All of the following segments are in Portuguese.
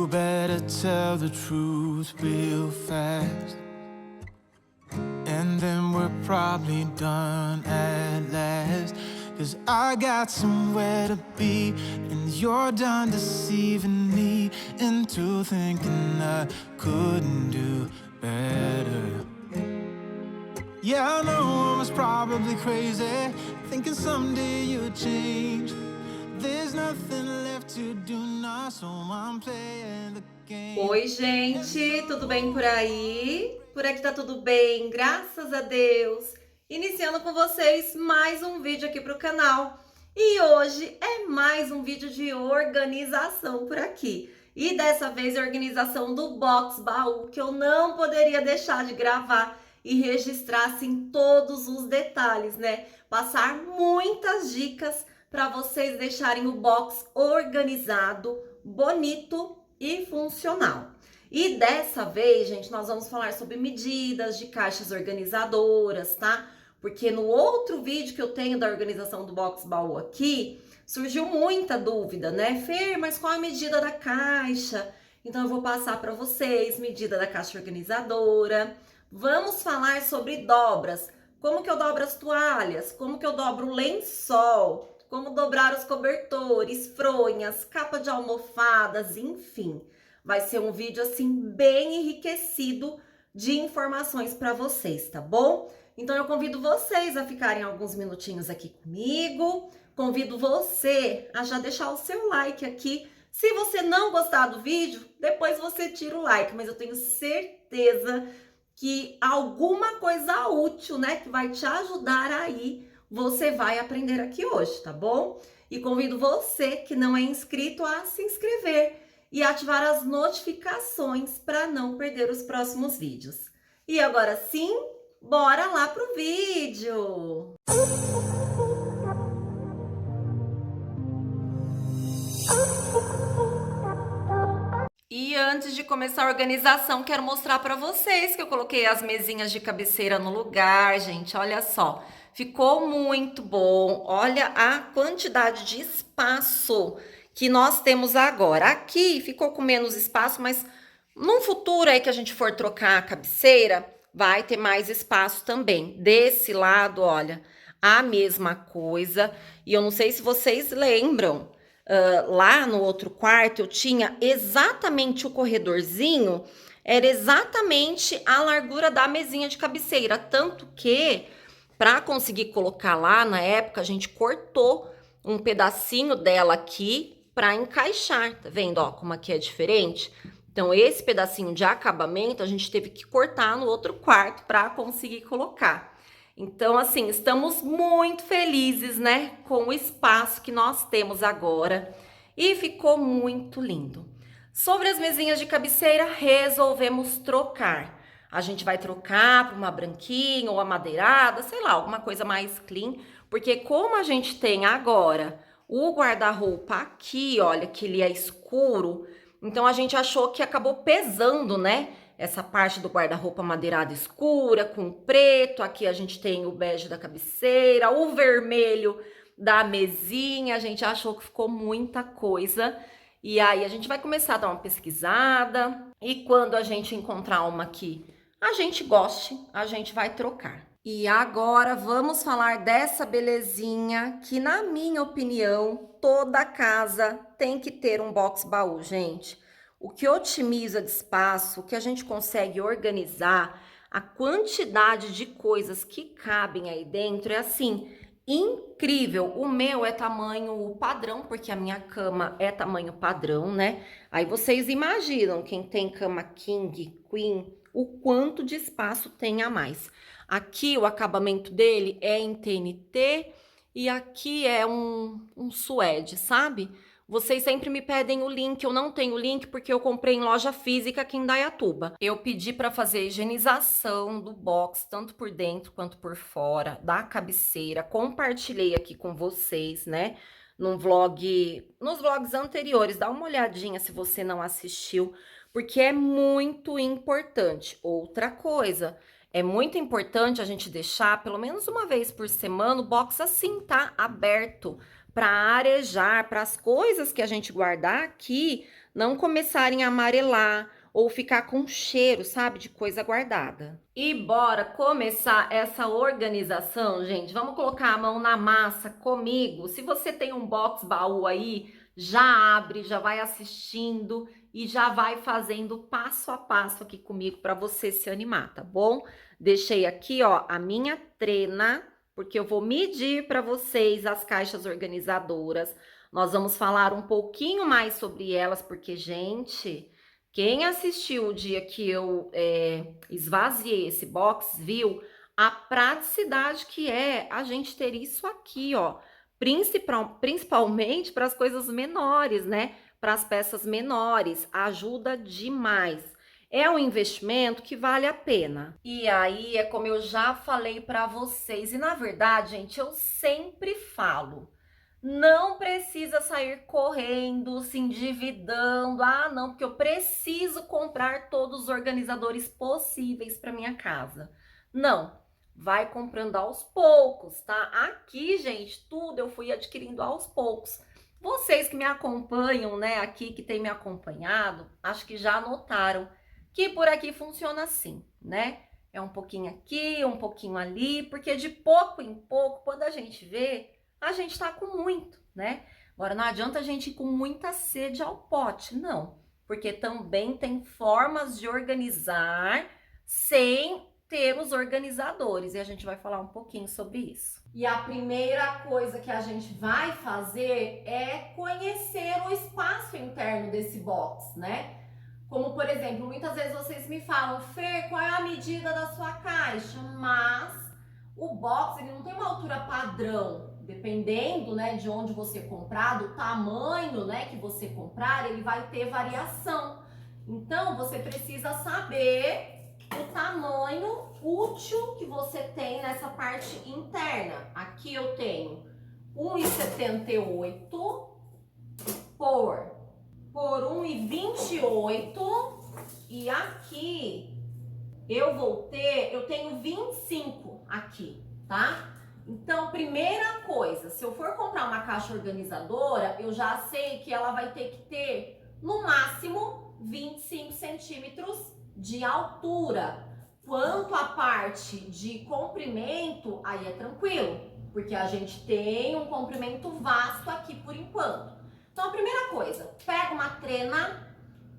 You better tell the truth real fast, and then we're probably done at last. 'Cause I got somewhere to be, and you're done deceiving me into thinking I couldn't do better. Yeah, I know I was probably crazy, thinking someday you'd change. There's nothing left to do now, so I'm playing the game. Oi, gente, tudo bem por aí? Por aqui tá tudo bem, graças a Deus. Iniciando com vocês mais um vídeo aqui pro canal. E hoje é mais um vídeo de organização por aqui. E dessa vez a organização do box baú, que eu não poderia deixar de gravar e registrar assim todos os detalhes, né? Passar muitas dicas para vocês deixarem o box organizado, bonito e funcional. E dessa vez, gente, nós vamos falar sobre medidas de caixas organizadoras, tá? Porque no outro vídeo que eu tenho da organização do box baú aqui, surgiu muita dúvida, né? Fer, mas qual é a medida da caixa? Então eu vou passar para vocês, medida da caixa organizadora. Vamos falar sobre dobras. Como que eu dobro as toalhas? Como que eu dobro o lençol? Como dobrar os cobertores, fronhas, capa de almofadas, enfim. Vai ser um vídeo assim bem enriquecido de informações para vocês, tá bom? Então eu convido vocês a ficarem alguns minutinhos aqui comigo. Convido você a já deixar o seu like aqui. Se você não gostar do vídeo, depois você tira o like, mas eu tenho certeza que alguma coisa útil, né, que vai te ajudar aí, você vai aprender aqui hoje, tá bom? E convido você que não é inscrito a se inscrever e ativar as notificações para não perder os próximos vídeos. E agora sim, bora lá pro vídeo! E antes de começar a organização, quero mostrar para vocês que eu coloquei as mesinhas de cabeceira no lugar, gente, olha só. Ficou muito bom. Olha a quantidade de espaço que nós temos agora. Aqui ficou com menos espaço, mas num futuro aí que a gente for trocar a cabeceira, vai ter mais espaço também. Desse lado, olha, a mesma coisa. E eu não sei se vocês lembram, lá no outro quarto eu tinha exatamente o corredorzinho, era exatamente a largura da mesinha de cabeceira. Tanto que para conseguir colocar lá, na época, a gente cortou um pedacinho dela aqui para encaixar. Tá vendo, ó, como aqui é diferente? Então, esse pedacinho de acabamento, a gente teve que cortar no outro quarto para conseguir colocar. Então, assim, estamos muito felizes, né, com o espaço que nós temos agora. E ficou muito lindo. Sobre as mesinhas de cabeceira, resolvemos trocar. A gente vai trocar para uma branquinha ou amadeirada, sei lá, alguma coisa mais clean. Porque como a gente tem agora o guarda-roupa aqui, olha, que ele é escuro, então a gente achou que acabou pesando, né? Essa parte do guarda-roupa madeirada escura, com preto. Aqui a gente tem o bege da cabeceira, o vermelho da mesinha. A gente achou que ficou muita coisa. E aí a gente vai começar a dar uma pesquisada. E quando a gente encontrar uma que a gente goste, a gente vai trocar. E agora vamos falar dessa belezinha que, na minha opinião, toda casa tem que ter um box baú, gente. O que otimiza de espaço, o que a gente consegue organizar, a quantidade de coisas que cabem aí dentro é assim, incrível. O meu é tamanho padrão, porque a minha cama é tamanho padrão, né? Aí vocês imaginam, quem tem cama king, queen, o quanto de espaço tem a mais. Aqui o acabamento dele é em TNT e aqui é um suede, sabe? Vocês sempre me pedem o link, eu não tenho o link porque eu comprei em loja física aqui em Dayatuba. Eu pedi para fazer a higienização do box, tanto por dentro quanto por fora, da cabeceira. Compartilhei aqui com vocês, né? Nos vlogs anteriores, dá uma olhadinha se você não assistiu, porque é muito importante. Outra coisa, é muito importante a gente deixar pelo menos uma vez por semana o box assim, tá? Aberto, para arejar, para as coisas que a gente guardar aqui não começarem a amarelar ou ficar com cheiro, sabe, de coisa guardada. E bora começar essa organização, gente. Vamos colocar a mão na massa comigo. Se você tem um box baú aí, já abre, já vai assistindo e já vai fazendo passo a passo aqui comigo para você se animar, tá bom? Deixei aqui, ó, a minha trena, porque eu vou medir para vocês as caixas organizadoras. Nós vamos falar um pouquinho mais sobre elas, porque, gente, quem assistiu o dia que eu esvaziei esse box, viu a praticidade que é a gente ter isso aqui, ó. Principalmente para as coisas menores, né? Para as peças menores, ajuda demais. É um investimento que vale a pena. E aí é como eu já falei para vocês, e na verdade, gente, eu sempre falo. Não precisa sair correndo, se endividando. Ah, não, porque eu preciso comprar todos os organizadores possíveis para minha casa. Não, vai comprando aos poucos, tá? Aqui, gente, tudo eu fui adquirindo aos poucos. Vocês que me acompanham, né, aqui que tem me acompanhado, acho que já notaram que por aqui funciona assim, né? É um pouquinho aqui, um pouquinho ali, porque de pouco em pouco, quando a gente vê, a gente tá com muito, né? Agora, não adianta a gente ir com muita sede ao pote, não. Porque também tem formas de organizar sem ter os organizadores. E a gente vai falar um pouquinho sobre isso. E a primeira coisa que a gente vai fazer é conhecer o espaço interno desse box, né? Como, por exemplo, muitas vezes vocês me falam, Fer, qual é a medida da sua caixa? Mas o box, ele não tem uma altura padrão. Dependendo, né, de onde você comprar, do tamanho, né, que você comprar, ele vai ter variação. Então, você precisa saber o tamanho útil que você tem nessa parte interna. Aqui eu tenho 1,78 por 1,28 e aqui eu tenho 25 aqui, tá? Então, primeira coisa, se eu for comprar uma caixa organizadora, eu já sei que ela vai ter que ter, no máximo, 25 centímetros de altura. Quanto à parte de comprimento, aí é tranquilo, porque a gente tem um comprimento vasto aqui por enquanto. Então, a primeira coisa, pega uma trena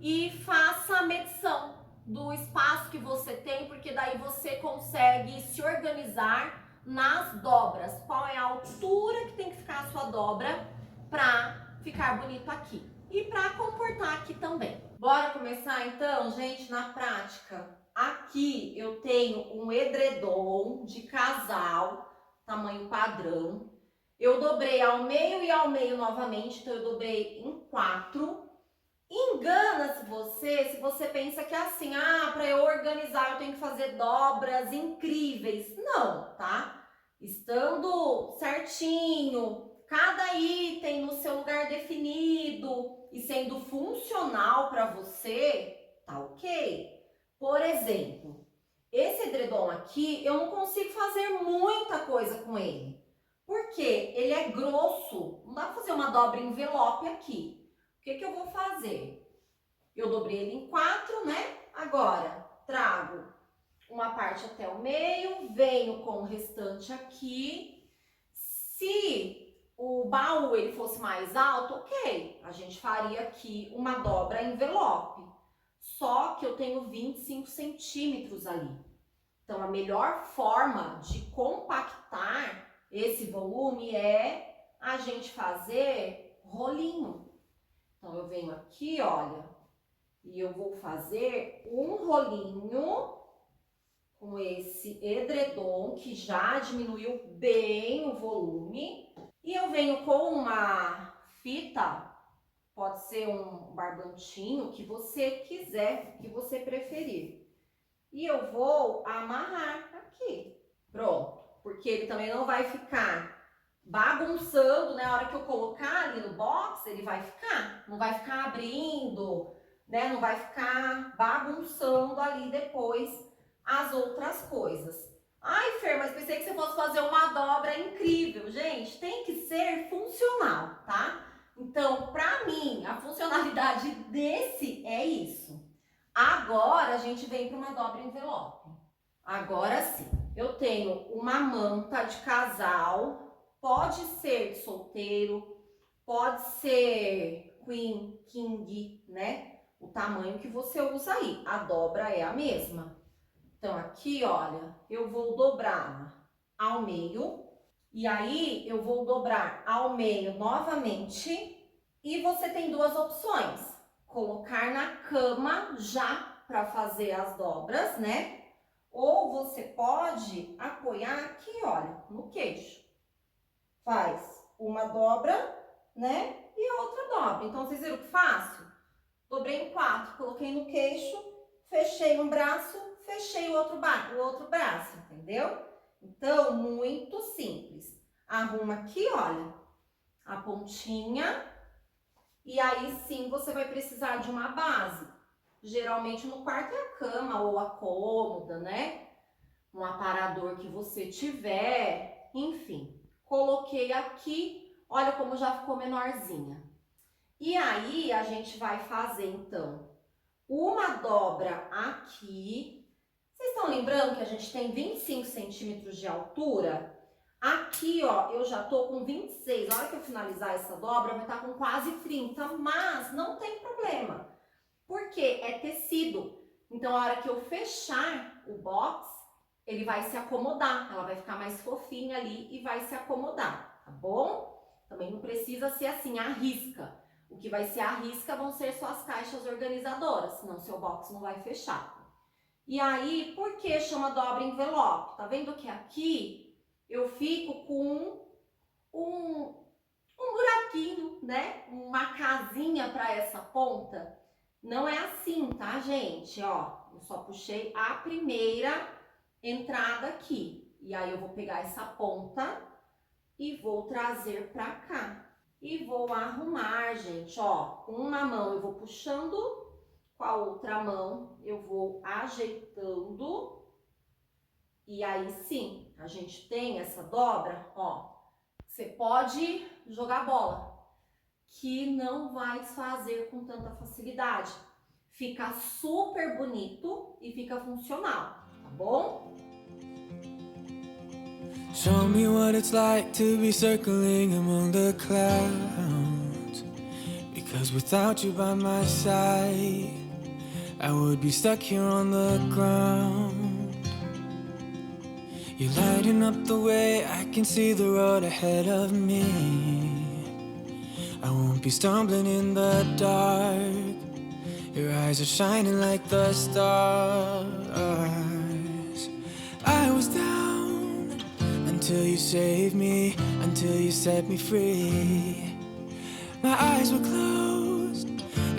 e faça a medição do espaço que você tem, porque daí você consegue se organizar nas dobras. Qual é a altura que tem que ficar a sua dobra para ficar bonito aqui e para comportar aqui também. Bora começar então, gente, na prática. Aqui eu tenho um edredom de casal, tamanho padrão. Eu dobrei ao meio e ao meio novamente, então eu dobrei em 4. Engana-se você se você pensa que é assim, para eu organizar eu tenho que fazer dobras incríveis. Não, tá? Estando certinho, cada item no seu lugar definido e sendo funcional para você, tá ok? Por exemplo, esse edredom aqui, eu não consigo fazer muita coisa com ele. Porque ele é grosso, não dá para fazer uma dobra envelope aqui. O que eu vou fazer? Eu dobrei ele em 4, né? Agora, trago uma parte até o meio, venho com o restante aqui. Se o baú ele fosse mais alto, ok, a gente faria aqui uma dobra envelope. Só que eu tenho 25 centímetros ali. Então, a melhor forma de compactar esse volume é a gente fazer rolinho. Então, eu venho aqui, olha, e eu vou fazer um rolinho com esse edredom, que já diminuiu bem o volume. E eu venho com uma fita, pode ser um barbantinho, que você quiser, que você preferir. E eu vou amarrar aqui. Pronto. Porque ele também não vai ficar bagunçando, né? A hora que eu colocar ali no box, ele vai ficar. Não vai ficar abrindo, né? Não vai ficar bagunçando ali depois as outras coisas. Ai, Fer, mas pensei que você fosse fazer uma dobra incrível. Gente, tem que ser funcional, tá? Então, para mim, a funcionalidade desse é isso. Agora, a gente vem para uma dobra envelope. Agora sim, eu tenho uma manta de casal, pode ser de solteiro, pode ser queen, king, né? O tamanho que você usa aí, a dobra é a mesma. Então, aqui, olha, eu vou dobrar ao meio, e aí eu vou dobrar ao meio novamente, e você tem duas opções: colocar na cama já para fazer as dobras, né? Ou você pode apoiar aqui, olha, no queixo. Faz uma dobra, né? E a outra dobra. Então, vocês viram que fácil? Dobrei em 4, coloquei no queixo, fechei um braço, fechei o outro braço, entendeu? Então, muito simples. Arruma aqui, olha, a pontinha. E aí sim você vai precisar de uma base. Geralmente no quarto é a cama ou a cômoda, né? Um aparador que você tiver, enfim. Coloquei aqui, olha como já ficou menorzinha. E aí a gente vai fazer então uma dobra aqui. Vocês estão lembrando que a gente tem 25 centímetros de altura? Aqui, ó, eu já tô com 26. A hora que eu finalizar essa dobra, vai estar com quase 30, mas não tem problema, porque é tecido. Então, a hora que eu fechar o box, ele vai se acomodar. Ela vai ficar mais fofinha ali e vai se acomodar, tá bom? Também não precisa ser assim, à risca. O que vai ser à risca vão ser suas caixas organizadoras, senão seu box não vai fechar. E aí, por que chama dobra envelope? Tá vendo que aqui eu fico com um buraquinho, né? Uma casinha para essa ponta. Não é assim, tá, gente? Ó, eu só puxei a primeira entrada aqui. E aí eu vou pegar essa ponta e vou trazer para cá. E vou arrumar, gente, ó. Com uma mão eu vou puxando, com a outra mão eu vou ajeitando. E aí sim, a gente tem essa dobra, ó. Você pode jogar bola, que não vai desfazer com tanta facilidade. Fica super bonito e fica funcional, tá bom? Show me what it's like to be circling among the clouds. Because without you by my side, I would be stuck here on the ground. You're lighting up the way, I can see the road ahead of me. I won't be stumbling in the dark. Your eyes are shining like the stars. I was down until you saved me, until you set me free. My eyes were closed,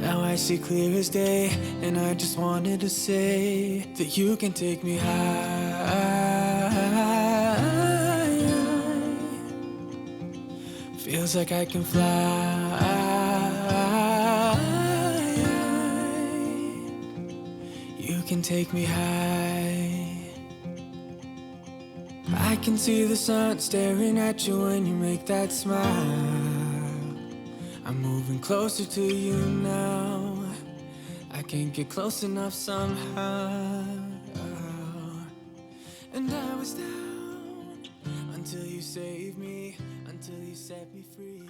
now I see clear as day. And I just wanted to say that you can take me high. Feels like I can fly. You can take me high. I can see the sun staring at you when you make that smile. I'm moving closer to you now. I can't get close enough somehow. And I was down until you saved me, until you set me free.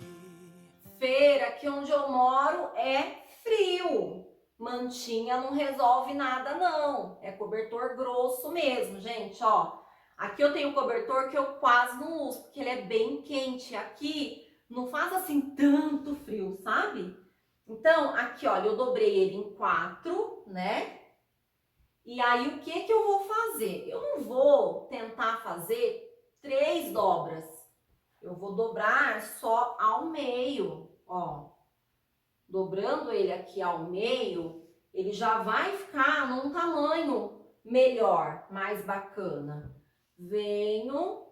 Feira, aqui onde eu moro é frio. Mantinha não resolve nada não. É cobertor grosso mesmo, gente, ó. Aqui eu tenho um cobertor que eu quase não uso, porque ele é bem quente. Aqui não faz assim tanto frio, sabe? Então, aqui, olha, eu dobrei ele em 4, né? E aí, o que que eu vou fazer? Eu não vou tentar fazer 3 dobras. Eu vou dobrar só ao meio, ó. Dobrando ele aqui ao meio, ele já vai ficar num tamanho melhor, mais bacana. Venho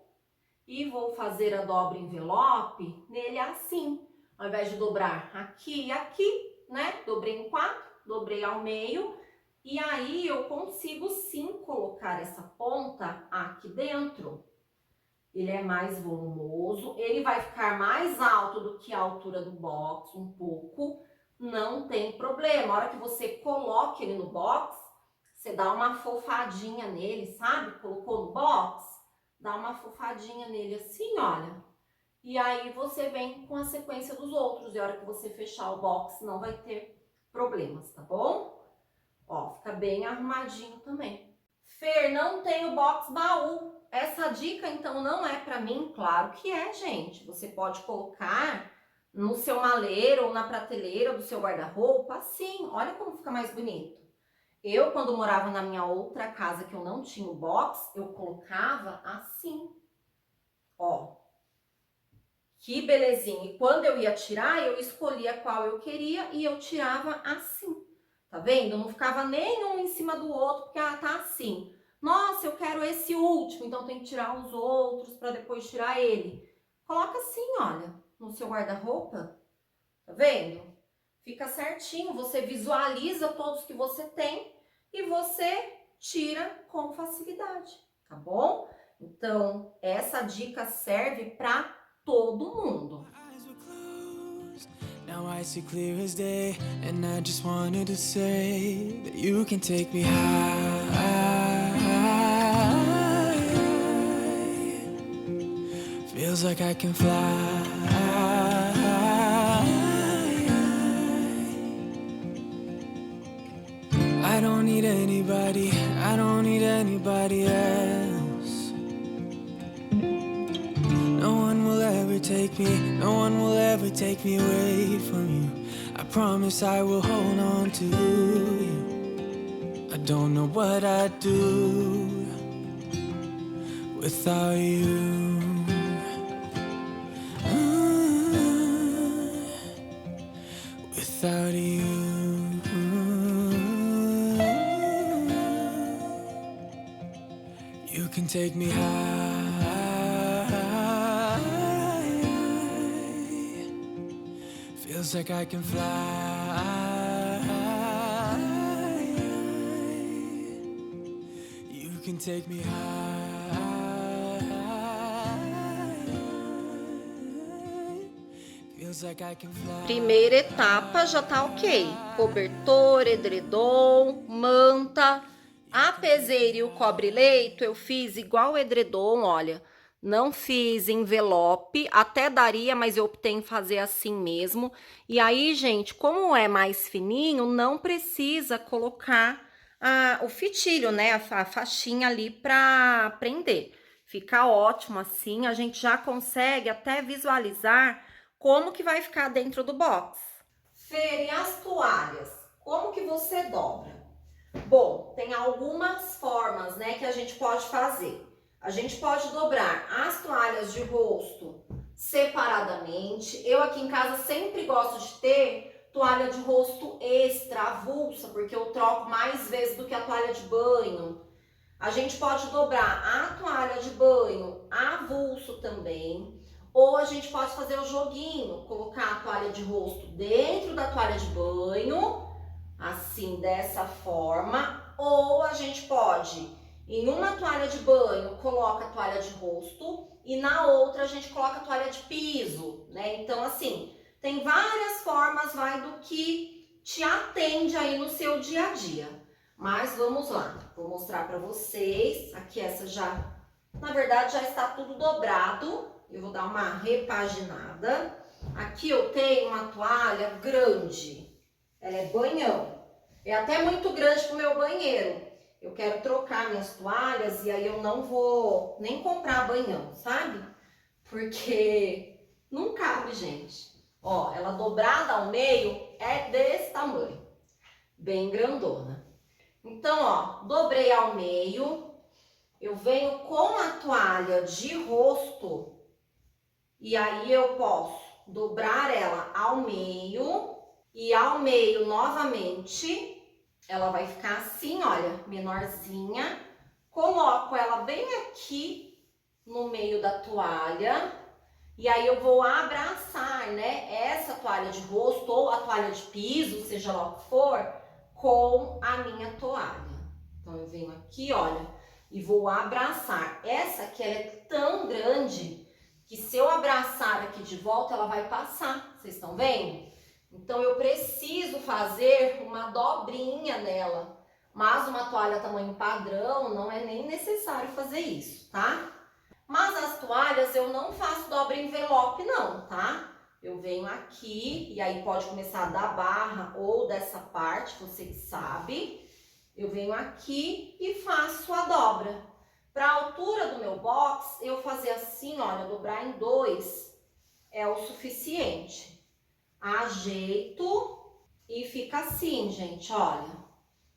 e vou fazer a dobra envelope nele assim. Ao invés de dobrar aqui e aqui, né? Dobrei em 4, dobrei ao meio. E aí eu consigo sim colocar essa ponta aqui dentro. ele é mais volumoso, ele vai ficar mais alto do que a altura do box, um pouco, não tem problema. A hora que você coloca ele no box, você dá uma fofadinha nele, sabe? Colocou no box, dá uma fofadinha nele assim, olha. E aí você vem com a sequência dos outros. E a hora que você fechar o box, não vai ter problemas, tá bom? Ó, fica bem arrumadinho também. Fer, não tem o box baú. Essa dica, então, não é pra mim? Claro que é, gente. Você pode colocar no seu maleiro ou na prateleira do seu guarda-roupa, assim. Olha como fica mais bonito. Eu, quando morava na minha outra casa, que eu não tinha o box, eu colocava assim. Ó. Que belezinha. E quando eu ia tirar, eu escolhia qual eu queria e eu tirava assim. Tá vendo? Não ficava nenhum em cima do outro, porque tá assim. Nossa, eu quero esse último, então tem que tirar os outros para depois tirar ele. Coloca assim, olha, no seu guarda-roupa. Tá vendo? Fica certinho, você visualiza todos que você tem e você tira com facilidade, tá bom? Então, essa dica serve para todo mundo. Now I see clear as day, and I just wanted to say that you can take me high. Feels like I can fly. I don't need anybody, I don't need anybody else. No one will ever take me, no one will ever take me away from you. I promise I will hold on to you. I don't know what I'd do without you. Without you. You can take me high. Feels like I can fly. You can take me high. Feels like I can fly. Primeira etapa já tá ok. Cobertor, edredom, manta. A peseira e o cobre-leito eu fiz igual o edredom, olha. Não fiz envelope, até daria, mas eu optei em fazer assim mesmo. E aí, gente, como é mais fininho, não precisa colocar o fitilho, né? A faixinha ali pra prender. Fica ótimo assim, a gente já consegue até visualizar como que vai ficar dentro do box. Fer, e as toalhas? Como que você dobra? Bom, tem algumas formas, né, que a gente pode fazer. A gente pode dobrar as toalhas de rosto separadamente. Eu aqui em casa sempre gosto de ter toalha de rosto extra, avulsa, porque eu troco mais vezes do que a toalha de banho. A gente pode dobrar a toalha de banho avulso também. Ou a gente pode fazer o joguinho, colocar a toalha de rosto dentro da toalha de banho, assim, dessa forma. Ou a gente pode, em uma toalha de banho, coloca a toalha de rosto e na outra a gente coloca a toalha de piso, né? Então, assim, tem várias formas, vai do que te atende aí no seu dia a dia. Mas vamos lá, vou mostrar pra vocês. Aqui essa já, na verdade, já está tudo dobrado. Eu vou dar uma repaginada. Aqui eu tenho uma toalha grande. Ela é banhão. É até muito grande pro meu banheiro. Eu quero trocar minhas toalhas e aí eu não vou nem comprar banhão, sabe? Porque não cabe, gente. Ó, ela dobrada ao meio é desse tamanho. Bem grandona. Então, ó, dobrei ao meio. Eu venho com a toalha de rosto. E aí eu posso dobrar ela ao meio e ao meio novamente. Ela vai ficar assim, olha, menorzinha. Coloco ela bem aqui no meio da toalha. E aí eu vou abraçar, né, essa toalha de rosto ou a toalha de piso, seja lá o que for, com a minha toalha. Então eu venho aqui, olha, e vou abraçar. Essa aqui ela é tão grande que se eu abraçar aqui de volta, ela vai passar. Vocês estão vendo? Então, eu preciso fazer uma dobrinha nela. Mas uma toalha tamanho padrão, não é nem necessário fazer isso, tá? Mas as toalhas eu não faço dobra envelope não, tá? Eu venho aqui, e aí pode começar da barra ou dessa parte, você que sabe. Eu venho aqui e faço a dobra. Para a altura do meu box, eu fazer assim, olha, dobrar em 2 é o suficiente. Ajeito e fica assim, gente, olha.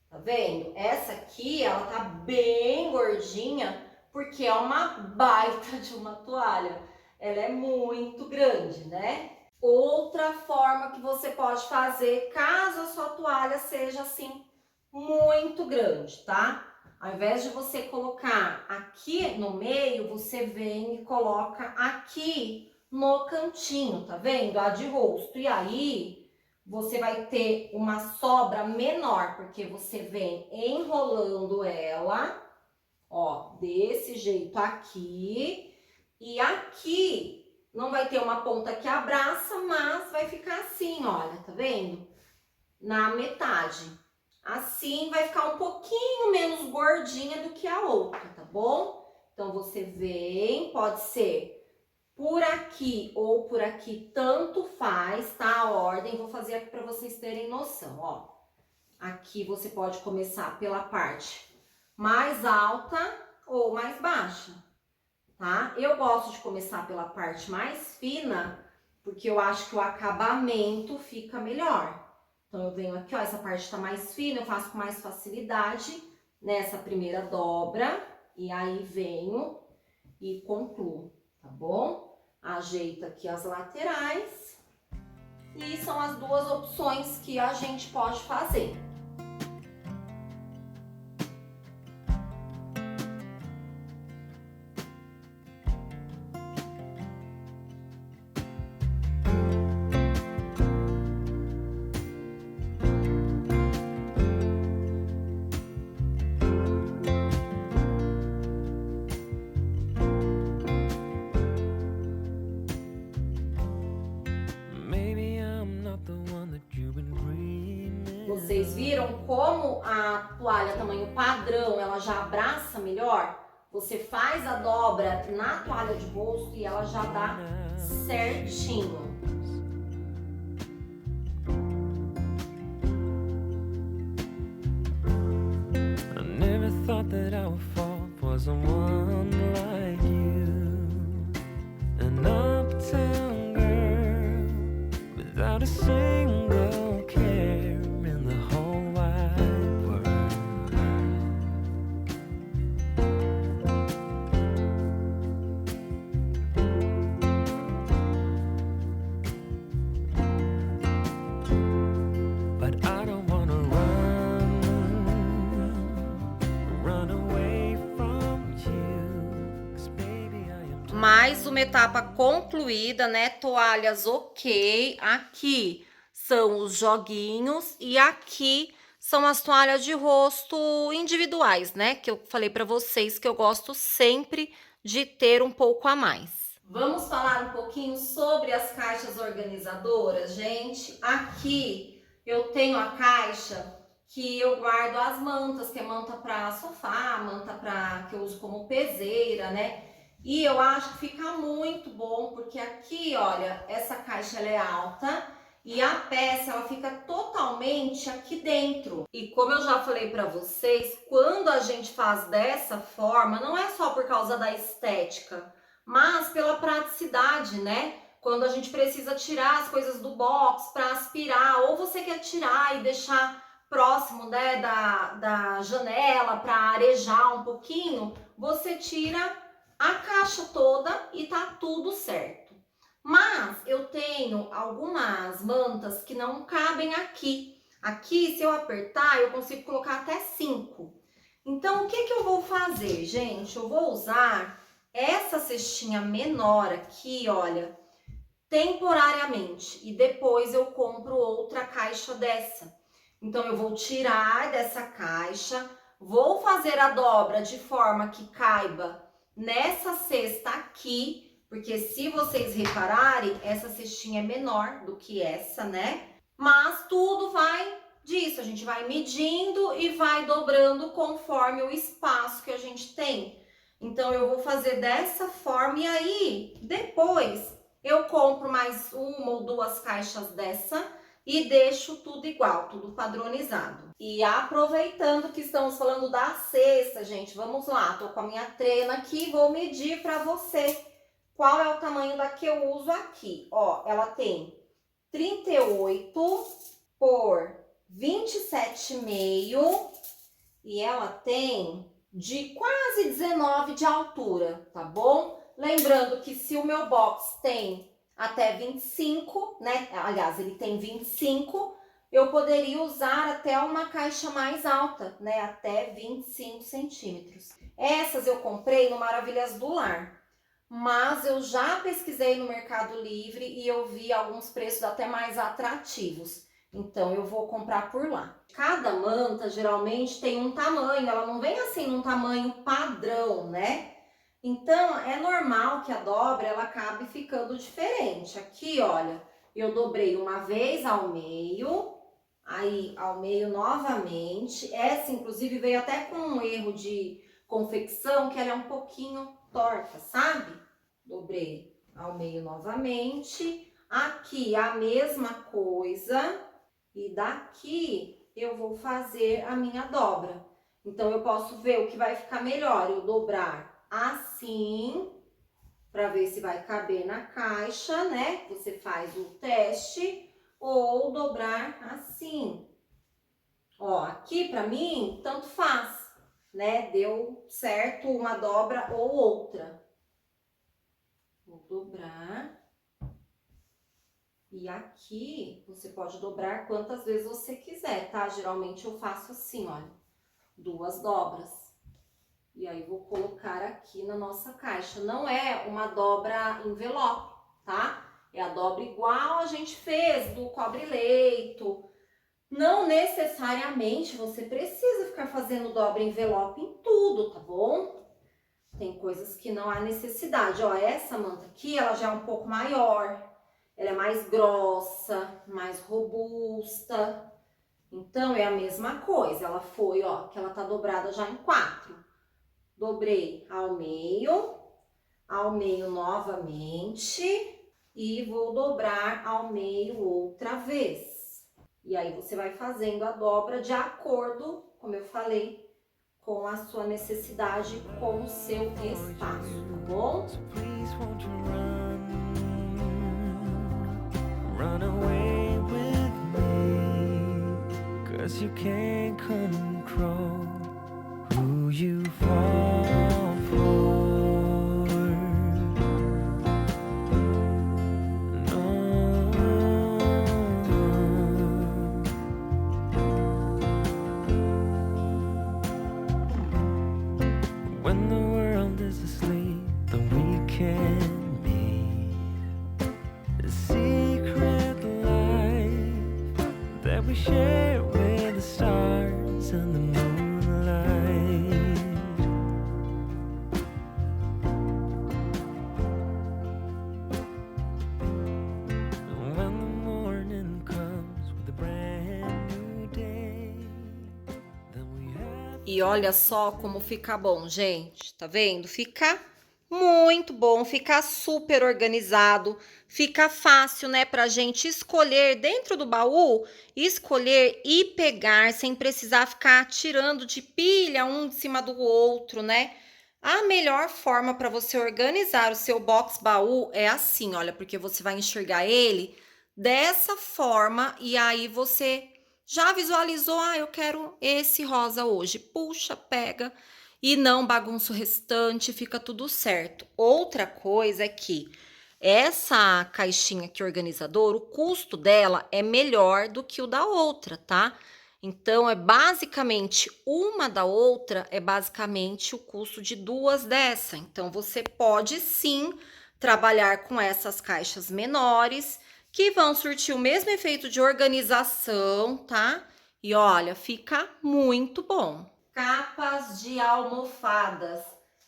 Tá vendo? Essa aqui, ela tá bem gordinha, porque é uma baita de uma toalha. Ela é muito grande, né? Outra forma que você pode fazer, caso a sua toalha seja assim, muito grande, tá? Ao invés de você colocar aqui no meio, você vem e coloca aqui no cantinho, tá vendo? A de rosto. E aí, você vai ter uma sobra menor, porque você vem enrolando ela, ó, desse jeito aqui. E aqui não vai ter uma ponta que abraça, mas vai ficar assim, olha, tá vendo? Na metade. Assim vai ficar um pouquinho menos gordinha do que a outra, tá bom? Então, você vem, pode ser por aqui ou por aqui, tanto faz, tá? A ordem, vou fazer aqui para vocês terem noção, ó. Aqui você pode começar pela parte mais alta ou mais baixa, tá? Eu gosto de começar pela parte mais fina, porque eu acho que o acabamento fica melhor. Então, eu venho aqui, ó, essa parte tá mais fina, eu faço com mais facilidade nessa primeira dobra, e aí venho e concluo, tá bom? Ajeita aqui as laterais, e são as duas opções que a gente pode fazer. Vocês viram como a toalha tamanho padrão, ela já abraça melhor? Você faz a dobra na toalha de rosto e ela já dá certinho. I never thought that I would fall for someone like you, an uptown girl without a single care in the whole wide world. But I don't wanna run away from you, 'cause baby I am Mais uma etapa concluída, né? Toalhas ok. Aqui são os joguinhos e aqui são as toalhas de rosto individuais, né? Que eu falei para vocês que eu gosto sempre de ter um pouco a mais. Vamos falar um pouquinho sobre as caixas organizadoras, gente. Aqui eu tenho a caixa que eu guardo as mantas, que é manta para sofá, manta para que eu uso como peseira, né? E eu acho que fica muito bom, porque aqui, olha, essa caixa ela é alta e a peça ela fica totalmente aqui dentro. E como eu já falei para vocês, quando a gente faz dessa forma, não é só por causa da estética, mas pela praticidade, né? Quando a gente precisa tirar as coisas do box para aspirar, ou você quer tirar e deixar próximo, né, da janela para arejar um pouquinho, você tira a caixa toda e tá tudo certo. Mas eu tenho algumas mantas que não cabem aqui. Aqui, se eu apertar, eu consigo colocar até 5. Então, o que que eu vou fazer, gente? Eu vou usar essa cestinha menor aqui, olha, temporariamente. E depois eu compro outra caixa dessa. Então, eu vou tirar dessa caixa, Vou fazer a dobra de forma que caiba nessa cesta aqui, porque se vocês repararem, essa cestinha é menor do que essa, né? Mas tudo vai disso, a gente vai medindo e vai dobrando conforme o espaço que a gente tem. Então, eu vou fazer dessa forma e aí, depois, eu compro mais uma ou duas caixas dessa e deixo tudo igual, tudo padronizado. E aproveitando que estamos falando da cesta, gente, vamos lá. Tô com a minha trena aqui e vou medir para você qual é o tamanho da que eu uso aqui. Ó, ela tem 38 por 27,5 e ela tem de quase 19 de altura, tá bom? Lembrando que se o meu box tem até 25, né? Aliás, ele tem 25, eu poderia usar até uma caixa mais alta, né? Até 25 centímetros. Essas eu comprei no Maravilhas do Lar, mas eu já pesquisei no Mercado Livre e eu vi alguns preços até mais atrativos. Então, eu vou comprar por lá. Cada manta, geralmente, tem um tamanho. Ela não vem assim num tamanho padrão, né? Então, é normal que a dobra, ela acabe ficando diferente. Aqui, olha, eu dobrei uma vez ao meio, aí ao meio novamente. Essa, inclusive, veio até com um erro de confecção, que ela é um pouquinho torta, sabe? Dobrei ao meio novamente. Aqui, a mesma coisa. E daqui eu vou fazer a minha dobra. Então, eu posso ver o que vai ficar melhor. Eu dobrar assim, para ver se vai caber na caixa, né? Você faz o teste. Ou dobrar assim. Ó, aqui para mim, tanto faz, né? Deu certo uma dobra ou outra. Vou dobrar. E aqui, você pode dobrar quantas vezes você quiser, tá? Geralmente eu faço assim, olha, 2 dobras. E aí, vou colocar aqui na nossa caixa. Não é uma dobra envelope, tá? É a dobra igual a gente fez do cobre-leito. Não necessariamente você precisa ficar fazendo dobra envelope em tudo, tá bom? Tem coisas que não há necessidade. Ó, essa manta aqui, ela já é um pouco maior. Ela é mais grossa, mais robusta. Então, é a mesma coisa. Ela foi, ó, que ela tá dobrada já em 4. Dobrei ao meio novamente. E vou dobrar ao meio outra vez. E aí, você vai fazendo a dobra de acordo, como eu falei, com a sua necessidade, com o seu espaço, tá bom? Run away with me, 'cause you can't control who you fall for. No. When the world is asleep, then we can be the secret life that we share with the stars and the moonlight. When the morning comes with a brand new day, then we have. E olha só como fica bom, gente. Tá vendo? Fica muito bom, fica super organizado, fica fácil, né, pra gente escolher dentro do baú, escolher e pegar sem precisar ficar tirando de pilha um de cima do outro, né? A melhor forma para você organizar o seu box baú é assim, olha, porque você vai enxergar ele dessa forma e aí você já visualizou, ah, eu quero esse rosa hoje. Puxa, pega e não bagunça o restante, fica tudo certo. Outra coisa é que essa caixinha aqui organizador, o custo dela é melhor do que o da outra, tá? Então, é basicamente uma da outra, é basicamente o custo de 2 dessa. Então, você pode sim trabalhar com essas caixas menores, que vão surtir o mesmo efeito de organização, tá? E olha, fica muito bom. capas de almofadas.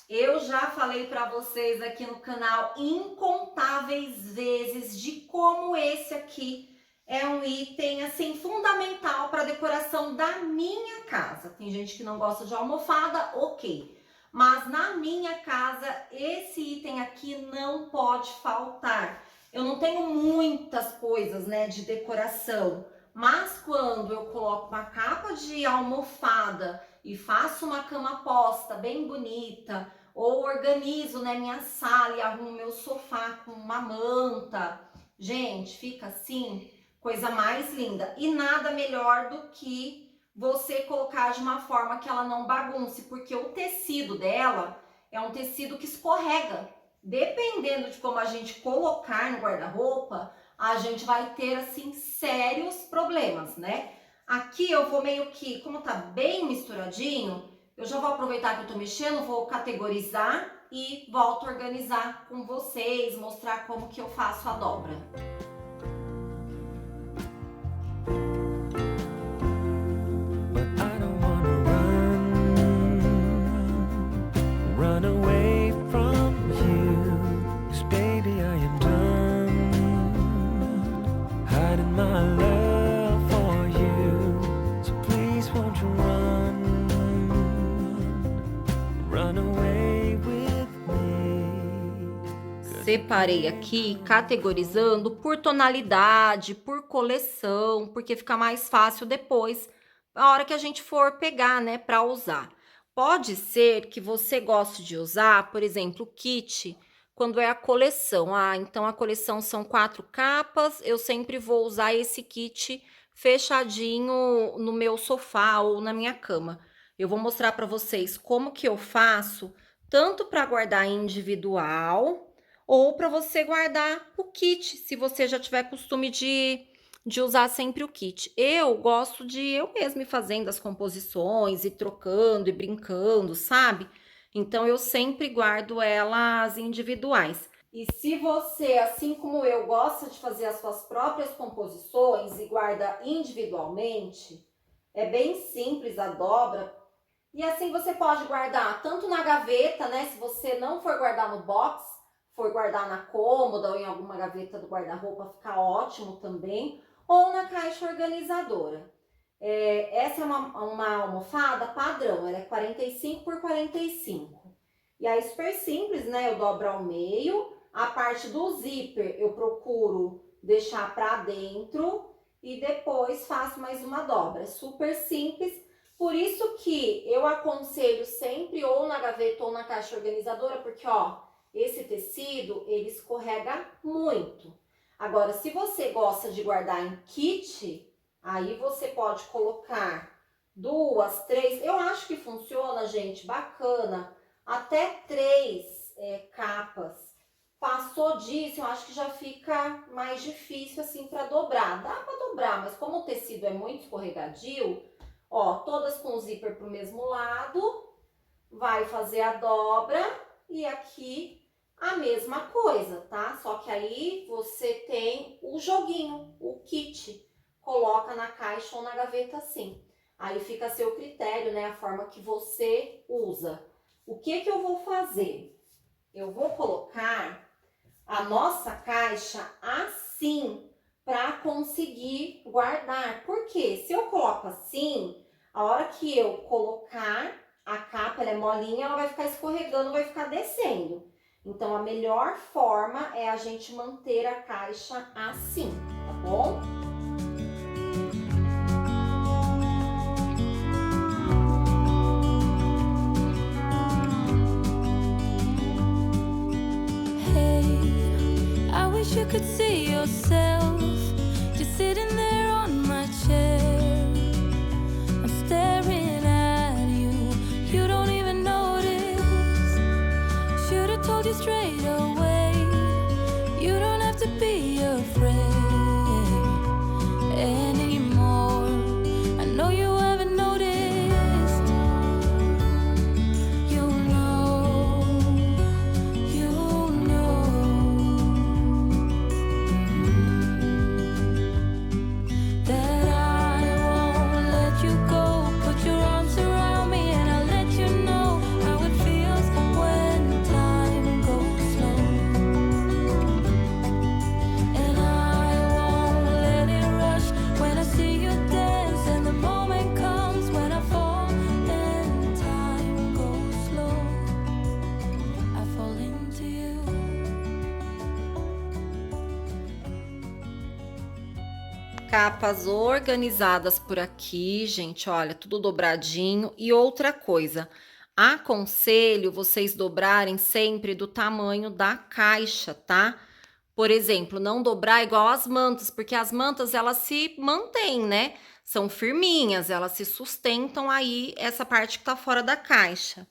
Eu já falei para vocês aqui no canal incontáveis vezes de como esse aqui é um item assim fundamental para a decoração da minha casa. Tem gente que não gosta de almofada, ok. Mas na minha casa esse item aqui não pode faltar. Eu não tenho muitas coisas, né, de decoração, mas quando eu coloco uma capa de almofada e faço uma cama posta bem bonita, ou organizo, né, minha sala e arrumo meu sofá com uma manta, gente, fica assim, coisa mais linda. E nada melhor do que você colocar de uma forma que ela não bagunce, porque o tecido dela é um tecido que escorrega. Dependendo de como a gente colocar no guarda-roupa, a gente vai ter, assim, sérios problemas, né? Aqui eu vou meio que, como tá bem misturadinho, eu já vou aproveitar que eu tô mexendo, vou categorizar e volto a organizar com vocês, mostrar como que eu faço a dobra. Separei aqui, categorizando por tonalidade, por coleção, porque fica mais fácil depois, na hora que a gente for pegar, né, para usar. Pode ser que você goste de usar, por exemplo, o kit, quando é a coleção. Ah, então a coleção são 4 capas, eu sempre vou usar esse kit fechadinho no meu sofá ou na minha cama. Eu vou mostrar para vocês como que eu faço, tanto para guardar individual, ou para você guardar o kit, se você já tiver costume de usar sempre o kit. Eu gosto de eu mesma ir fazendo as composições, e trocando e brincando, sabe? Então, eu sempre guardo elas individuais. E se você, assim como eu, gosta de fazer as suas próprias composições e guarda individualmente, é bem simples a dobra. E assim você pode guardar tanto na gaveta, né? Se você não for guardar no box, for guardar na cômoda ou em alguma gaveta do guarda-roupa, fica ótimo também, ou na caixa organizadora. Essa é uma almofada padrão, ela é 45 por 45. E aí, super simples, né? Eu dobro ao meio, a parte do zíper eu procuro deixar pra dentro e depois faço mais uma dobra. É super simples, por isso que eu aconselho sempre ou na gaveta ou na caixa organizadora, porque, ó, esse tecido, ele escorrega muito. Agora, se você gosta de guardar em kit, aí você pode colocar 2, 3. Eu acho que funciona, gente, bacana. Até 3 capas. Passou disso, eu acho que já fica mais difícil assim para dobrar. Dá para dobrar, mas como o tecido é muito escorregadio, ó, todas com o zíper pro mesmo lado, vai fazer a dobra e aqui a mesma coisa, tá? Só que aí você tem o joguinho, o kit. Coloca na caixa ou na gaveta assim. Aí fica a seu critério, né? A forma que você usa. O que que eu vou fazer? Eu vou colocar a nossa caixa assim para conseguir guardar. Por quê? Se eu coloco assim, a hora que eu colocar a capa, ela é molinha, ela vai ficar escorregando, vai ficar descendo. Então, a melhor forma é a gente manter a caixa assim, tá bom? Hey, I wish you could see yourself just sitting there on my chair. I'm staring at you, you don't even notice. Should've told you straight away, you don't have to be afraid anymore. I know you haven't noticed. You know, you know. Capas organizadas por aqui, gente, olha, tudo dobradinho. E outra coisa, aconselho vocês dobrarem sempre do tamanho da caixa, tá? Por exemplo, não dobrar igual as mantas, porque as mantas elas se mantêm, né? São firminhas, elas se sustentam aí essa parte que tá fora da caixa.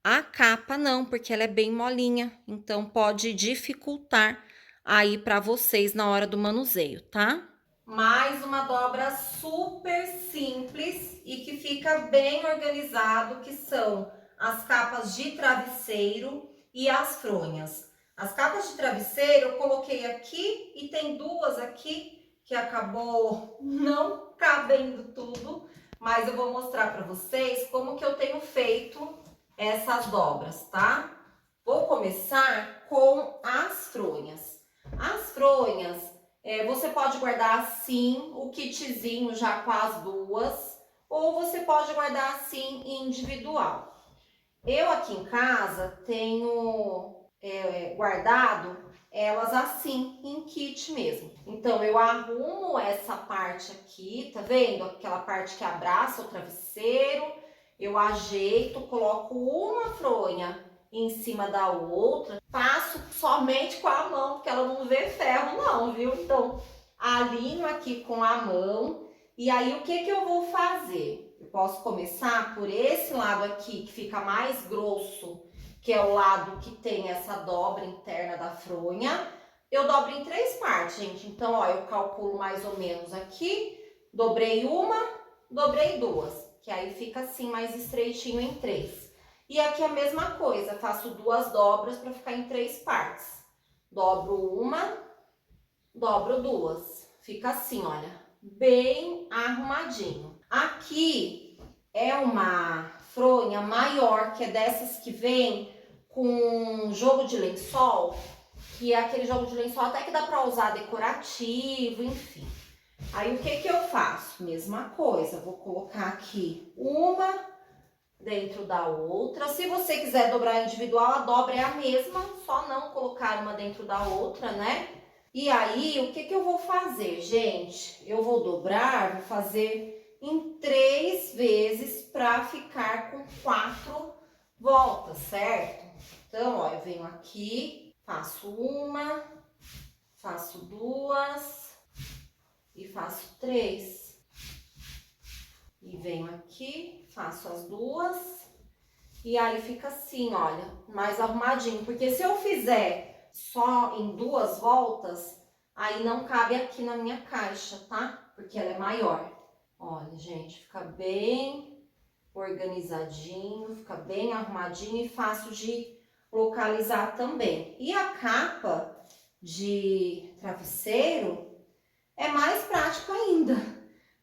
A capa não, porque ela é bem molinha, então pode dificultar aí para vocês na hora do manuseio, tá? Mais uma dobra super simples e que fica bem organizado, que são as capas de travesseiro e as fronhas. As capas de travesseiro eu coloquei aqui e tem duas aqui que acabou não cabendo tudo, mas eu vou mostrar para vocês como que eu tenho feito essas dobras, tá? Vou começar com as fronhas. As fronhas, você pode guardar assim, o kitzinho já com as duas, ou você pode guardar assim individual. Eu aqui em casa tenho guardado elas assim, em kit mesmo. Então, eu arrumo essa parte aqui, tá vendo? Aquela parte que abraça o travesseiro. Eu ajeito, coloco uma fronha em cima da outra. Faço somente com a mão, porque ela não vê ferro não, viu? Então, alinho aqui com a mão. E aí, o que eu vou fazer? Eu posso começar por esse lado aqui, que fica mais grosso, que é o lado que tem essa dobra interna da fronha. Eu dobro em 3 partes, gente. Então, ó, eu calculo mais ou menos aqui. Dobrei uma, dobrei 2. Que aí fica assim, mais estreitinho em 3. E aqui a mesma coisa, faço 2 dobras para ficar em 3 partes. Dobro uma, dobro 2. Fica assim, olha, bem arrumadinho. Aqui é uma fronha maior, que é dessas que vem com jogo de lençol, que é aquele jogo de lençol até que dá para usar decorativo, enfim. Aí, o que eu faço? Mesma coisa, vou colocar aqui uma dentro da outra. Se você quiser dobrar individual, a dobra é a mesma, só não colocar uma dentro da outra, né? E aí, o que eu vou fazer, gente? Eu vou dobrar, vou fazer em 3 vezes para ficar com 4 voltas, certo? Então, ó, eu venho aqui, faço uma, faço 2 e faço 3. E venho aqui, faço as 2 e aí fica assim, olha, mais arrumadinho. Porque se eu fizer só em 2 voltas, aí não cabe aqui na minha caixa, tá? Porque ela é maior. Olha, gente, fica bem organizadinho, fica bem arrumadinho e fácil de localizar também. E a capa de travesseiro é mais prático ainda,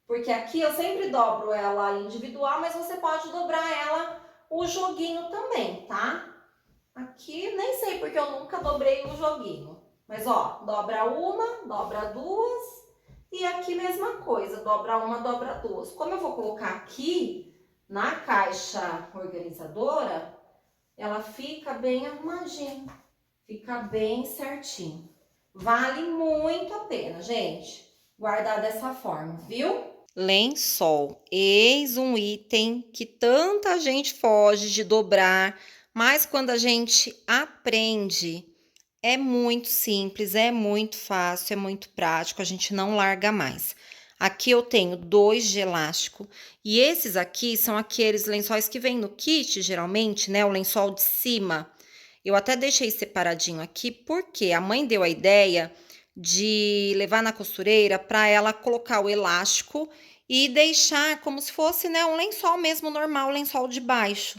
porque aqui eu sempre dobro ela individual, mas você pode dobrar ela o joguinho também, tá? Aqui nem sei porque eu nunca dobrei o joguinho, mas ó, dobra uma, dobra 2 e aqui mesma coisa, dobra uma, dobra 2. Como eu vou colocar aqui na caixa organizadora, ela fica bem arrumadinha, fica bem certinho. Vale muito a pena, gente, guardar dessa forma, viu? Lençol, eis um item que tanta gente foge de dobrar, mas quando a gente aprende, é muito simples, é muito fácil, é muito prático, a gente não larga mais. Aqui eu tenho 2 de elástico e esses aqui são aqueles lençóis que vêm no kit, geralmente, né? O lençol de cima. Eu até deixei separadinho aqui porque a mãe deu a ideia de levar na costureira para ela colocar o elástico e deixar como se fosse, né, um lençol mesmo normal, lençol de baixo.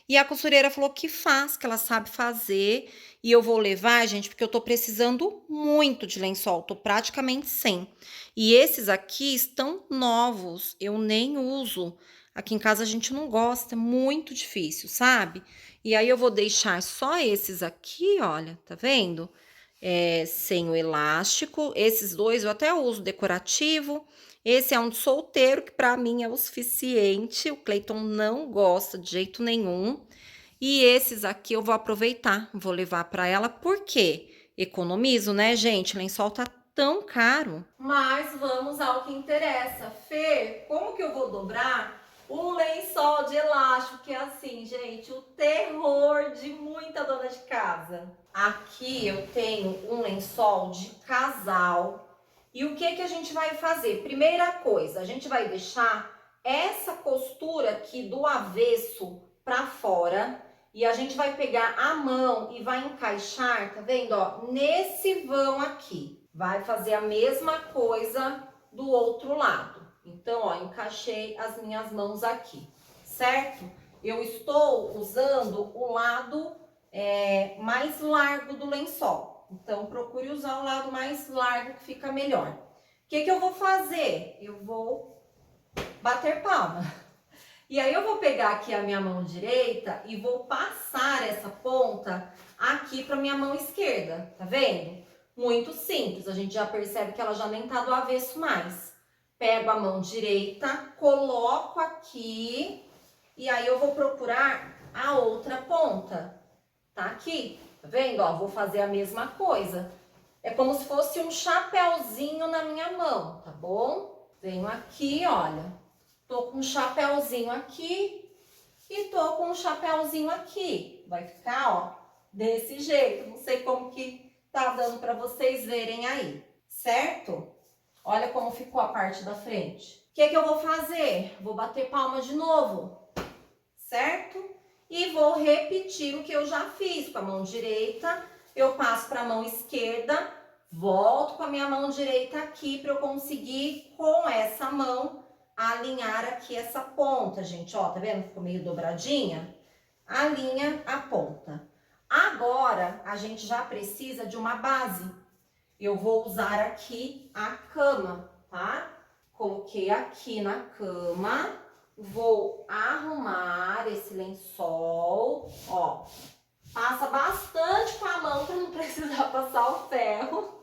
E a costureira falou que faz, que ela sabe fazer, e eu vou levar, gente, porque eu tô precisando muito de lençol, tô praticamente sem. E esses aqui estão novos, eu nem uso. Aqui em casa a gente não gosta, é muito difícil, sabe? E aí eu vou deixar só esses aqui, olha, tá vendo? Sem o elástico. Esses 2 eu até uso decorativo. Esse é um de solteiro, que pra mim é o suficiente. O Cleiton não gosta de jeito nenhum. E esses aqui eu vou aproveitar, vou levar pra ela, porque economizo, né, gente? O lençol tá tão caro. Mas vamos ao que interessa. Fê, como que eu vou dobrar um lençol de elástico? Que é assim, gente, o terror de muita dona de casa. Aqui eu tenho um lençol de casal. E o que que a gente vai fazer? Primeira coisa, a gente vai deixar essa costura aqui do avesso para fora e a gente vai pegar a mão e vai encaixar, tá vendo, ó, nesse vão aqui. Vai fazer a mesma coisa do outro lado. Então, ó, encaixei as minhas mãos aqui, certo? Eu estou usando o lado mais largo do lençol. Então, procure usar o lado mais largo que fica melhor. O que que eu vou fazer? Eu vou bater palma. E aí eu vou pegar aqui a minha mão direita e vou passar essa ponta aqui para minha mão esquerda, tá vendo? Muito simples, a gente já percebe que ela já nem tá do avesso mais. Pego a mão direita, coloco aqui e aí eu vou procurar a outra ponta. Tá aqui, tá vendo? Ó, vou fazer a mesma coisa. É como se fosse um chapéuzinho na minha mão, tá bom? Venho aqui, olha. Tô com um chapéuzinho aqui e tô com um chapéuzinho aqui. Vai ficar, ó, desse jeito. Não sei como que tá dando pra vocês verem aí, certo? Olha como ficou a parte da frente. O que que eu vou fazer? Vou bater palma de novo, certo? E vou repetir o que eu já fiz com a mão direita. Eu passo para a mão esquerda, volto com a minha mão direita aqui para eu conseguir, com essa mão, alinhar aqui essa ponta, gente. Ó, tá vendo? Ficou meio dobradinha. Alinha a ponta. Agora, a gente já precisa de uma base. Eu vou usar aqui a cama, tá? Coloquei aqui na cama. Vou arrumar esse lençol, ó. Passa bastante com a mão para não precisar passar o ferro.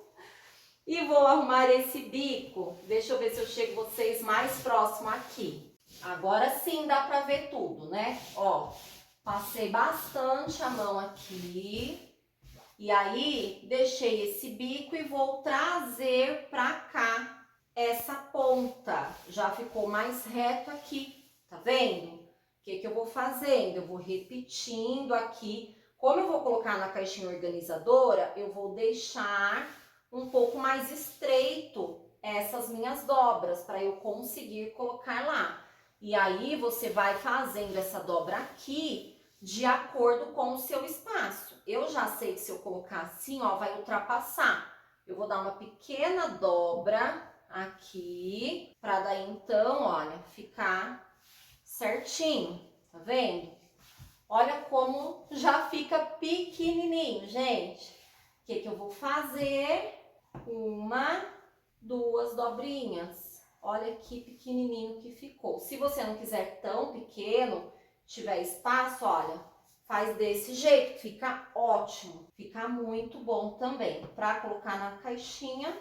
E vou arrumar esse bico. Deixa eu ver se eu chego vocês mais próximo aqui. Agora sim dá para ver tudo, né? Ó, passei bastante a mão aqui. E aí, deixei esse bico e vou trazer para cá essa ponta. Já ficou mais reto aqui, tá vendo? O que que eu vou fazendo? Eu vou repetindo aqui. Como eu vou colocar na caixinha organizadora, eu vou deixar um pouco mais estreito essas minhas dobras para eu conseguir colocar lá. E aí, você vai fazendo essa dobra aqui de acordo com o seu espaço. Eu já sei que se eu colocar assim, ó, vai ultrapassar. Eu vou dar uma pequena dobra aqui, para daí então, olha, ficar certinho, tá vendo? Olha como já fica pequenininho, gente. O que que eu vou fazer? Uma, duas dobrinhas. Olha que pequenininho que ficou. Se você não quiser tão pequeno, tiver espaço, olha, faz desse jeito, fica ótimo, fica muito bom também. Para colocar na caixinha,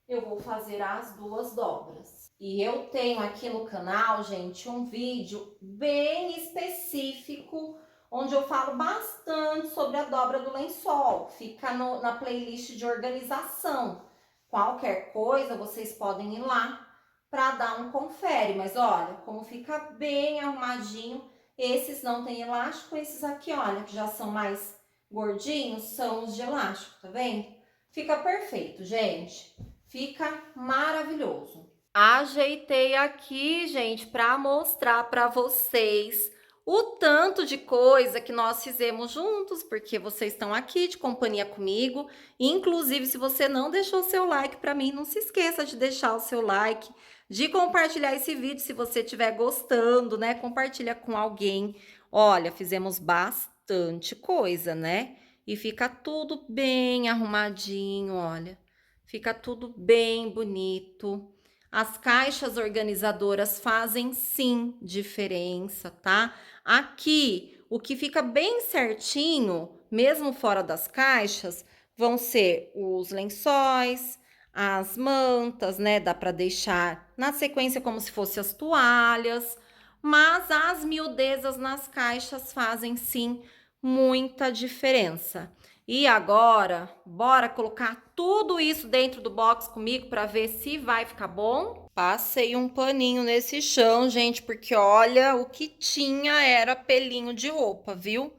eu vou fazer as duas dobras. E eu tenho aqui no canal, gente, um vídeo bem específico, onde eu falo bastante sobre a dobra do lençol. Fica na playlist de organização. Qualquer coisa, vocês podem ir lá para dar um confere. Mas olha, como fica bem arrumadinho. Esses não tem elástico, esses aqui, olha, que já são mais gordinhos, são os de elástico, tá vendo? Fica perfeito, gente. Fica maravilhoso. Ajeitei aqui, gente, para mostrar para vocês o tanto de coisa que nós fizemos juntos, porque vocês estão aqui de companhia comigo. Inclusive, se você não deixou seu like para mim, não se esqueça de deixar o seu like, de compartilhar esse vídeo se você estiver gostando, né? Compartilha com alguém. Olha, fizemos bastante coisa, né? E fica tudo bem arrumadinho, olha. Fica tudo bem bonito. As caixas organizadoras fazem sim diferença, tá? Aqui, o que fica bem certinho, mesmo fora das caixas, vão ser os lençóis, as mantas, né? Dá para deixar na sequência como se fossem as toalhas, mas as miudezas nas caixas fazem sim muita diferença. E agora, bora colocar tudo isso dentro do box comigo para ver se vai ficar bom? Passei um paninho nesse chão, gente, porque olha, o que tinha era pelinho de roupa, viu?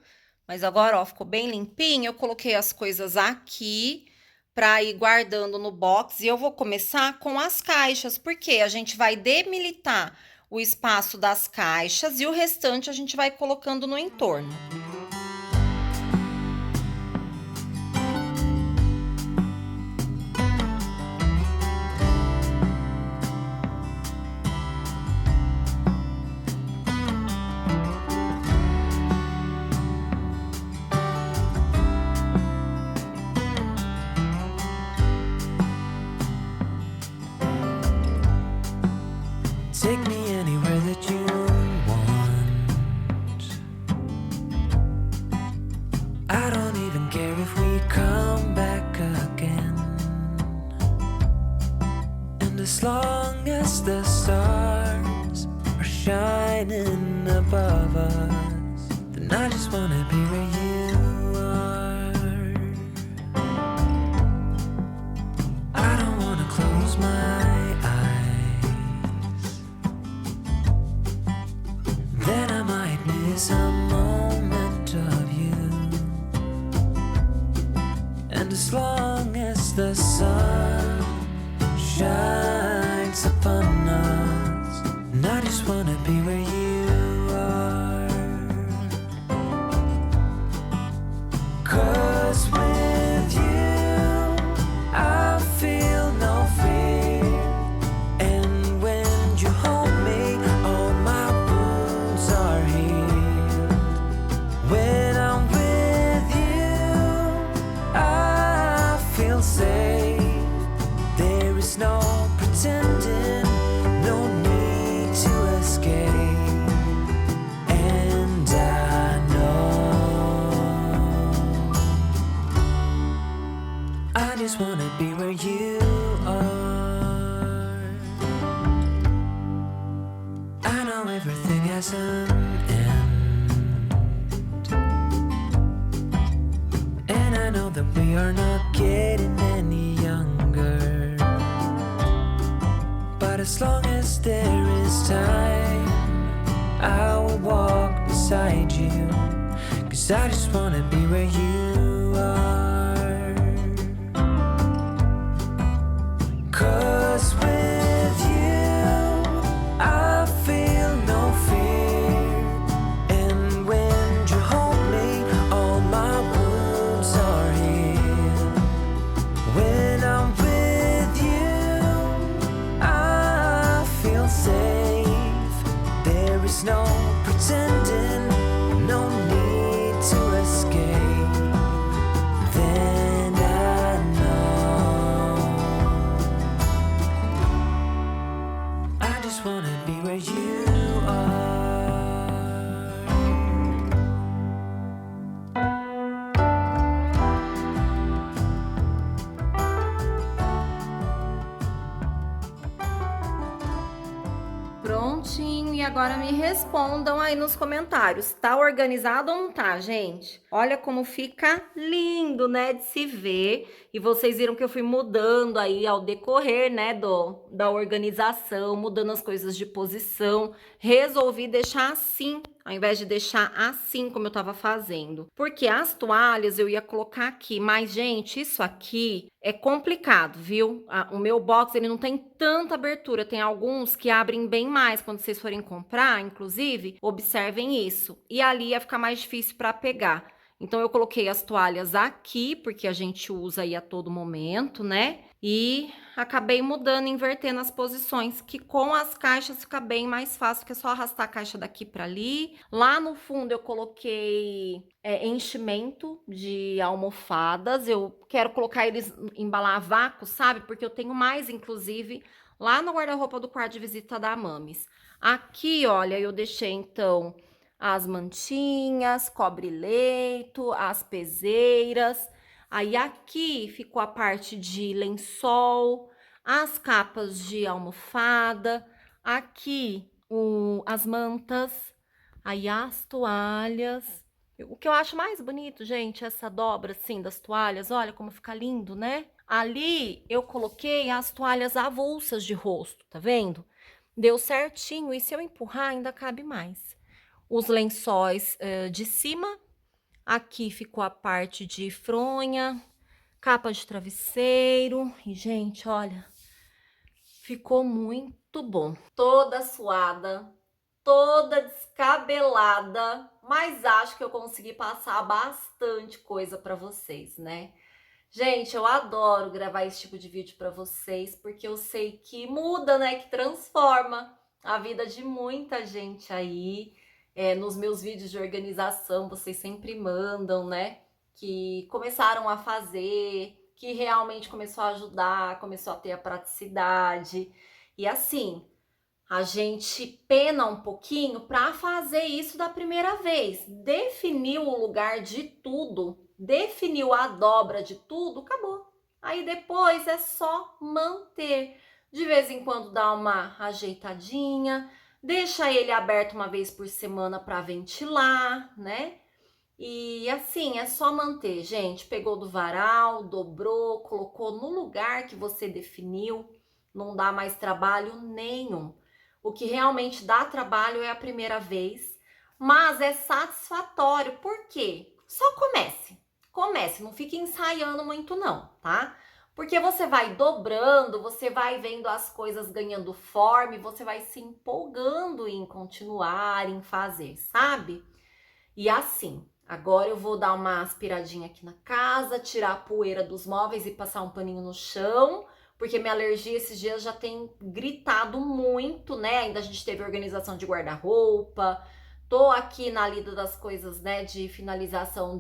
Mas agora, ó, ficou bem limpinho. Eu coloquei as coisas aqui para ir guardando no box e eu vou começar com as caixas, porque a gente vai demilitar o espaço das caixas e o restante a gente vai colocando no entorno. Take me anywhere that you want. I don't even care if we come back again. And as long as the stars are shining above us, then I just wanna be where you are. I don't wanna close my eyes, then I might miss a moment of you. And as long as the sun shines upon us, and I just wanna be where you are. 'Cause with you I feel no fear, and when you hold me, all my wounds are healed. When I'm with you, I feel safe. There is no pretending, no need to escape. And I know I just wanna be where you are. I know everything has an end, and I know that we are not getting any younger. But as long as there is time, I will walk beside you. 'Cause I just wanna be where you are. 'Cause with you I feel no fear, and when you hold me, all my wounds are healed. When I'm with you, I feel safe. There is no pretending, no need to escape. Then I know I just wanna be where you are. Prontinho, e agora me respondam aí nos comentários. Tá organizado ou não tá, gente? Olha como fica lindo, né, de se ver. E vocês viram que eu fui mudando aí ao decorrer, né, da organização, mudando as coisas de posição. Resolvi deixar assim, ao invés de deixar assim como eu tava fazendo. Porque as toalhas eu ia colocar aqui, mas, gente, isso aqui é complicado, viu? O meu box, ele não tem tanta abertura. Tem alguns que abrem bem mais. Quando vocês forem comprar, inclusive, observem isso. E ali ia ficar mais difícil para pegar. Então, eu coloquei as toalhas aqui, porque a gente usa aí a todo momento, né? E acabei mudando, invertendo as posições, que com as caixas fica bem mais fácil, que é só arrastar a caixa daqui para ali. Lá no fundo eu coloquei enchimento de almofadas. Eu quero colocar eles, embalar a vácuo, sabe? Porque eu tenho mais, inclusive, lá no guarda-roupa do quarto de visita da Mamis. Aqui, olha, eu deixei, então, as mantinhas, cobre-leito, as peseiras. Aí aqui ficou a parte de lençol, as capas de almofada, aqui as mantas, aí as toalhas, O que eu acho mais bonito, gente, é essa dobra assim das toalhas, olha como fica lindo, né? Ali eu coloquei as toalhas avulsas de rosto, tá vendo? Deu certinho e se eu empurrar ainda cabe mais. Os lençóis de cima, aqui ficou a parte de fronha, capa de travesseiro e gente, olha, ficou muito bom. Toda suada, toda descabelada, mas acho que eu consegui passar bastante coisa para vocês, né? Gente, eu adoro gravar esse tipo de vídeo para vocês, porque eu sei que muda, né? Que transforma a vida de muita gente aí. Nos meus vídeos de organização, vocês sempre mandam, né? Que começaram a fazer, que realmente começou a ajudar, começou a ter a praticidade. E assim, a gente pena um pouquinho para fazer isso da primeira vez. Definiu o lugar de tudo, definiu a dobra de tudo, acabou. Aí depois é só manter. De vez em quando dá uma ajeitadinha, deixa ele aberto uma vez por semana para ventilar, né? E assim, é só manter, gente. Pegou do varal, dobrou, colocou no lugar que você definiu, não dá mais trabalho nenhum. O que realmente dá trabalho é a primeira vez, mas é satisfatório. Por quê? Só comece. Comece, não fique ensaiando muito não, tá? Porque você vai dobrando, você vai vendo as coisas ganhando forma e você vai se empolgando em continuar, em fazer, sabe? E assim, agora eu vou dar uma aspiradinha aqui na casa, tirar a poeira dos móveis e passar um paninho no chão, porque minha alergia esses dias já tem gritado muito, né? Ainda a gente teve organização de guarda-roupa. Tô aqui na lida das coisas, né, de finalização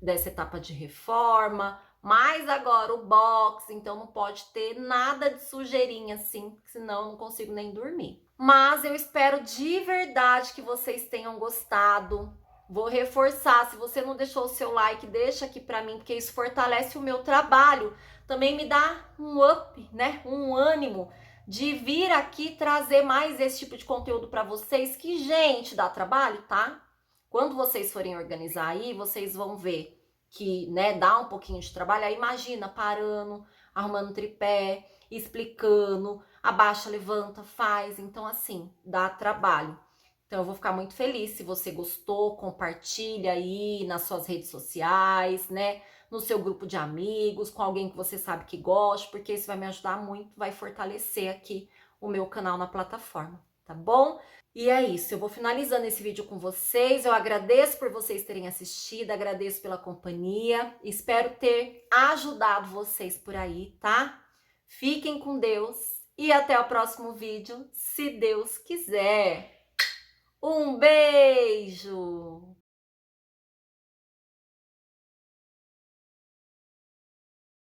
dessa etapa de reforma, mas agora o box, então não pode ter nada de sujeirinha assim, senão eu não consigo nem dormir. Mas eu espero de verdade que vocês tenham gostado. Vou reforçar, se você não deixou o seu like, deixa aqui pra mim, porque isso fortalece o meu trabalho. Também me dá um up, né? Um ânimo de vir aqui trazer mais esse tipo de conteúdo pra vocês, que, gente, dá trabalho, tá? Quando vocês forem organizar aí, vocês vão ver que, né, dá um pouquinho de trabalho. Aí imagina, parando, arrumando tripé, explicando, abaixa, levanta, faz. Então, assim, dá trabalho. Então, eu vou ficar muito feliz se você gostou, compartilha aí nas suas redes sociais, né? No seu grupo de amigos, com alguém que você sabe que gosta, porque isso vai me ajudar muito, vai fortalecer aqui o meu canal na plataforma, tá bom? E é isso, eu vou finalizando esse vídeo com vocês. Eu agradeço por vocês terem assistido, agradeço pela companhia, espero ter ajudado vocês por aí, tá? Fiquem com Deus e até o próximo vídeo, se Deus quiser. Um beijo!